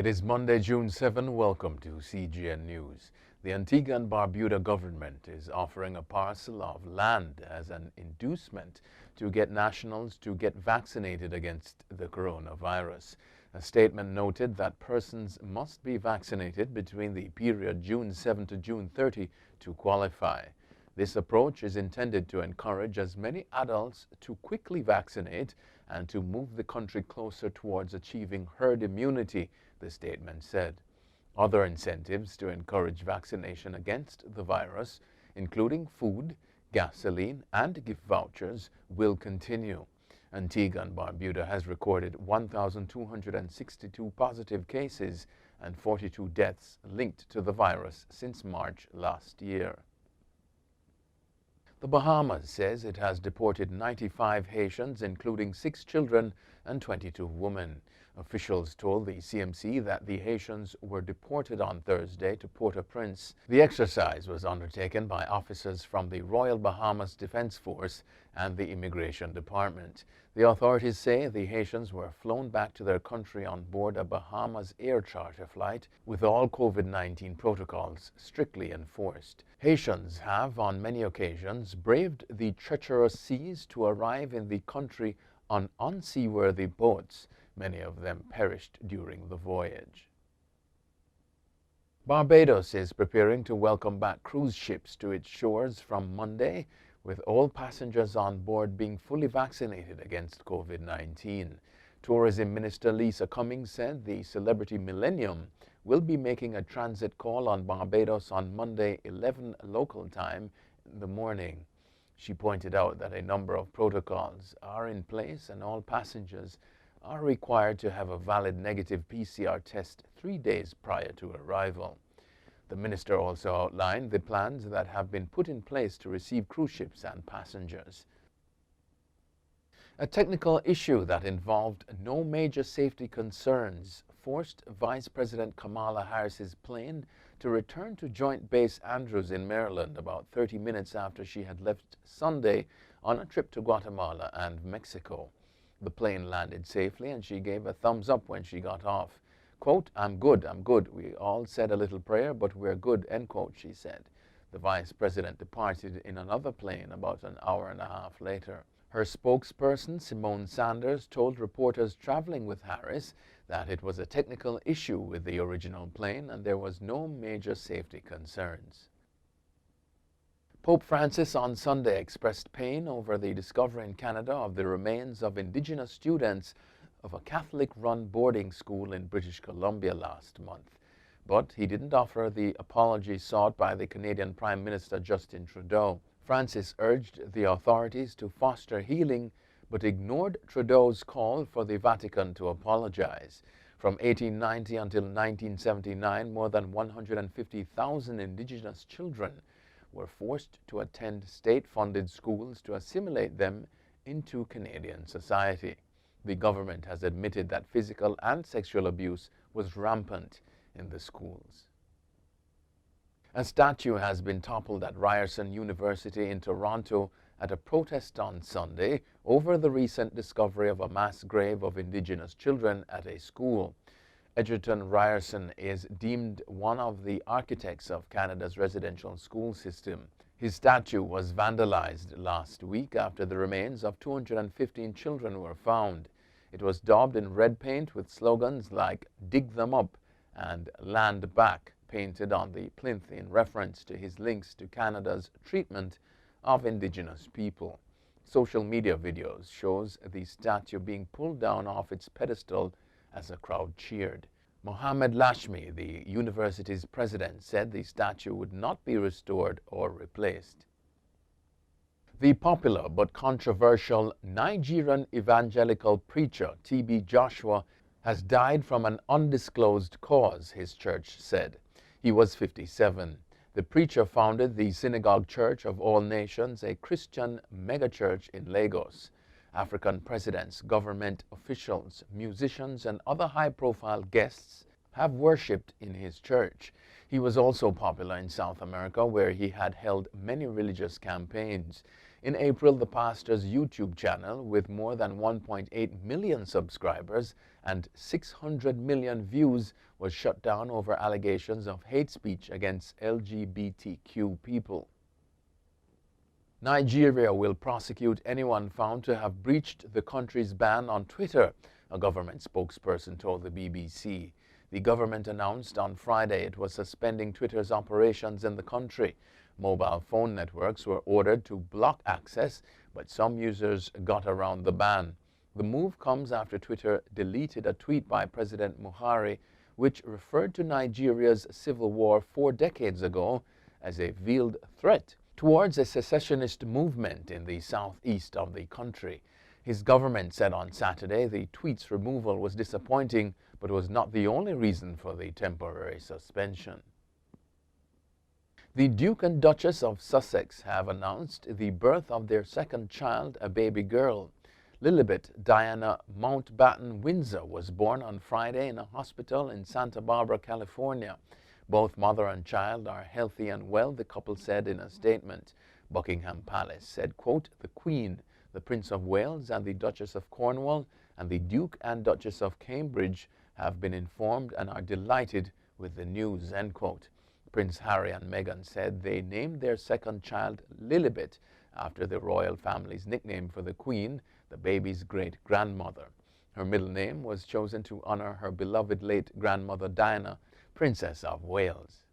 It is Monday, June 7. Welcome to CGN News. The Antigua and Barbuda government is offering a parcel of land as an inducement to get nationals to get vaccinated against the coronavirus. A statement noted that persons must be vaccinated between the period June 7 to June 30 to qualify. This approach is intended to encourage as many adults to quickly vaccinate and to move the country closer towards achieving herd immunity, the statement said. Other incentives to encourage vaccination against the virus, including food, gasoline, and gift vouchers, will continue. Antigua and Barbuda has recorded 1,262 positive cases and 42 deaths linked to the virus since March last year. The Bahamas says it has deported 95 Haitians, including 6 children and 22 women. Officials told the CMC that the Haitians were deported on Thursday to Port-au-Prince. The exercise was undertaken by officers from the Royal Bahamas Defense Force and the Immigration Department. The authorities say the Haitians were flown back to their country on board a Bahamas air charter flight with all COVID-19 protocols strictly enforced. Haitians have on many occasions braved the treacherous seas to arrive in the country on unseaworthy boats. Many of them perished during the voyage. Barbados is preparing to welcome back cruise ships to its shores from Monday, with all passengers on board being fully vaccinated against COVID-19. Tourism Minister Lisa Cummings said the Celebrity Millennium will be making a transit call on Barbados on Monday, 11 local time in the morning. She pointed out that a number of protocols are in place and all passengers are required to have a valid negative PCR test 3 days prior to arrival. The minister also outlined the plans that have been put in place to receive cruise ships and passengers. A technical issue that involved no major safety concerns forced Vice President Kamala Harris's plane to return to Joint Base Andrews in Maryland about 30 minutes after she had left Sunday on a trip to Guatemala and Mexico. The plane landed safely and she gave a thumbs up when she got off. Quote, I'm good. We all said a little prayer, but we're good, end quote, she said. The vice president departed in another plane about an hour and a half later. Her spokesperson, Simone Sanders, told reporters traveling with Harris that it was a technical issue with the original plane and there was no major safety concerns. Pope Francis on Sunday expressed pain over the discovery in Canada of the remains of Indigenous students of a Catholic-run boarding school in British Columbia last month. But he didn't offer the apology sought by the Canadian Prime Minister Justin Trudeau. Francis urged the authorities to foster healing, but ignored Trudeau's call for the Vatican to apologize. From 1890 until 1979, more than 150,000 Indigenous children were forced to attend state-funded schools to assimilate them into Canadian society. The government has admitted that physical and sexual abuse was rampant in the schools. A statue has been toppled at Ryerson University in Toronto at a protest on Sunday over the recent discovery of a mass grave of Indigenous children at a school. Edgerton Ryerson is deemed one of the architects of Canada's residential school system. His statue was vandalized last week after the remains of 215 children were found. It was daubed in red paint with slogans like "Dig them up" and "Land back" painted on the plinth in reference to his links to Canada's treatment of Indigenous people. Social media videos shows the statue being pulled down off its pedestal as a crowd cheered. Mohammed Lashmi, the university's president, said the statue would not be restored or replaced. The popular but controversial Nigerian evangelical preacher T.B. Joshua has died from an undisclosed cause, his church said. He was 57. The preacher founded the Synagogue Church of All Nations, a Christian megachurch in Lagos. African presidents, government officials, musicians, and other high-profile guests have worshipped in his church. He was also popular in South America, where he had held many religious campaigns. In April, the pastor's YouTube channel, with more than 1.8 million subscribers and 600 million views was shut down over allegations of hate speech against LGBTQ people. Nigeria will prosecute anyone found to have breached the country's ban on Twitter, a government spokesperson told the BBC. The government announced on Friday it was suspending Twitter's operations in the country. Mobile phone networks were ordered to block access, but some users got around the ban. The move comes after Twitter deleted a tweet by President Buhari which referred to Nigeria's civil war 4 decades ago as a veiled threat towards a secessionist movement in the southeast of the country. His government said on Saturday the tweet's removal was disappointing, but was not the only reason for the temporary suspension. The Duke and Duchess of Sussex have announced the birth of their second child, a baby girl. Lilibet Diana Mountbatten Windsor was born on Friday in a hospital in Santa Barbara, California. Both mother and child are healthy and well, the couple said in a statement. Buckingham Palace said, quote, "The Queen, the Prince of Wales and the Duchess of Cornwall and the Duke and Duchess of Cambridge have been informed and are delighted with the news," end quote. Prince Harry and Meghans said they named their second child Lilibet after the royal family's nickname for the Queen, the baby's great-grandmother. Her middle name was chosen to honor her beloved late grandmother Diana, Princess of Wales.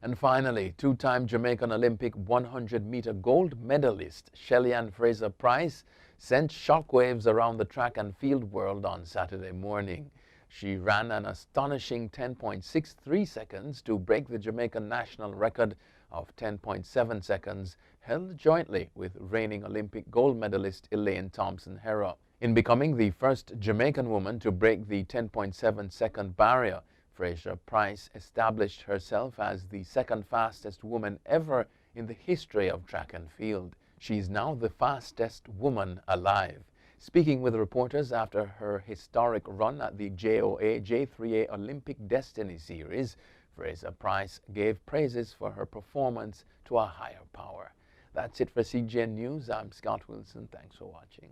And finally, two-time Jamaican Olympic 100-meter gold medalist Shelly-Ann Fraser-Pryce sent shockwaves around the track and field world on Saturday morning. She ran an astonishing 10.63 seconds to break the Jamaican national record of 10.7 seconds held jointly with reigning Olympic gold medalist Elaine Thompson-Herah. In becoming the first Jamaican woman to break the 10.7 second barrier, Fraser-Pryce established herself as the second fastest woman ever in the history of track and field. She is now the fastest woman alive. Speaking with reporters after her historic run at the JOA J3A Olympic Destiny Series, Fraser-Pryce gave praises for her performance to a higher power. That's it for CGN News. I'm Scott Wilson. Thanks for watching.